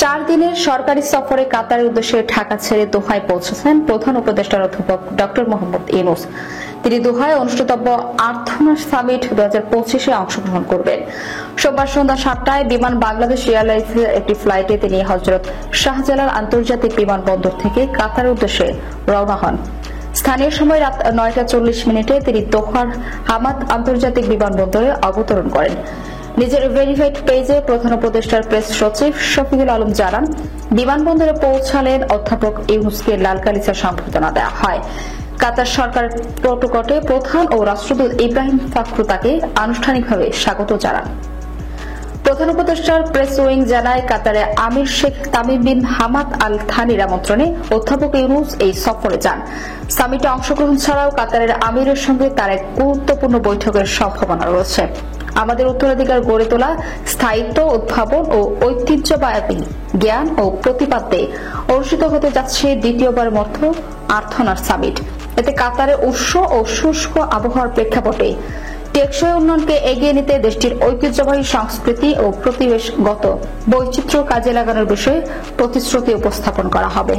4 দিনের সরকারি সফরে কাতারের উদ্দেশ্যে ঢাকা ছেড়ে দোহায় পৌঁছেছেন প্রধান উপদেষ্টার অধ্যাপক ডক্টর মোহাম্মদ ইউনূস। তিনি দোহায় অনুষ্ঠিতব্য আর্থনা সামিট 2025-এ অংশগ্রহণ করবেন। সোমবার সন্ধ্যা 7টায় বিমান বাংলাদেশ এয়ারলাইন্সের একটি ফ্লাইটে তিনি হযরত শাহজালাল আন্তর্জাতিক বিমানবন্দর থেকে কাতারের উদ্দেশ্যে রওনা হন। স্থানীয় সময় রাত 9টা 40 তিনি দোহার হামাদ আন্তর্জাতিক বিমানবন্দরে অবতরণ করেন। নিজের ভেরিফাইড পেজে প্রধান উপদেষ্টার প্রেস সচিব শফিকুল আলম জানান, বিমানবন্দরে পৌঁছালেন অধ্যাপক ইউনূসকে লাল গালিচা সম্বর্ধনা দেওয়া হয়। কাতার সরকার প্রটোকলে প্রধান ও রাষ্ট্রদূত ইব্রাহিম ফাখরু তাকে আনুষ্ঠানিকভাবে স্বাগত জানান। প্রধান উপদেষ্টার প্রেস উইং জানায়, কাতারে Emir Sheikh Tamim bin Hamad Al থানির আমন্ত্রণে অধ্যাপক ইউনূস এই সফরে যান। সামিটে অংশগ্রহণ ছাড়াও কাতারের আমিরের সঙ্গে তার এক গুরুত্বপূর্ণ বৈঠকের সম্ভাবনা রয়েছে। আমাদের উত্তরাধিকার গড়ে তোলা স্থায়িত্ব, উদ্ভাবন ও ঐতিহ্যবাহী জ্ঞান ও প্রতিপাদ্যে অনুষ্ঠিত হতে যাচ্ছে দ্বিতীয়বার মতো আর্থনার সামিট। এতে কাতারের উষ্ণ ও শুষ্ক আবহাওয়ার প্রেক্ষাপটে টেকসই উন্নয়নকে এগিয়ে নিতে দেশটির ঐতিহ্যবাহী সংস্কৃতি ও পরিবেশগত বৈচিত্র্য কাজে লাগানোর বিষয়ে প্রতিশ্রুতি উপস্থাপন করা হবে।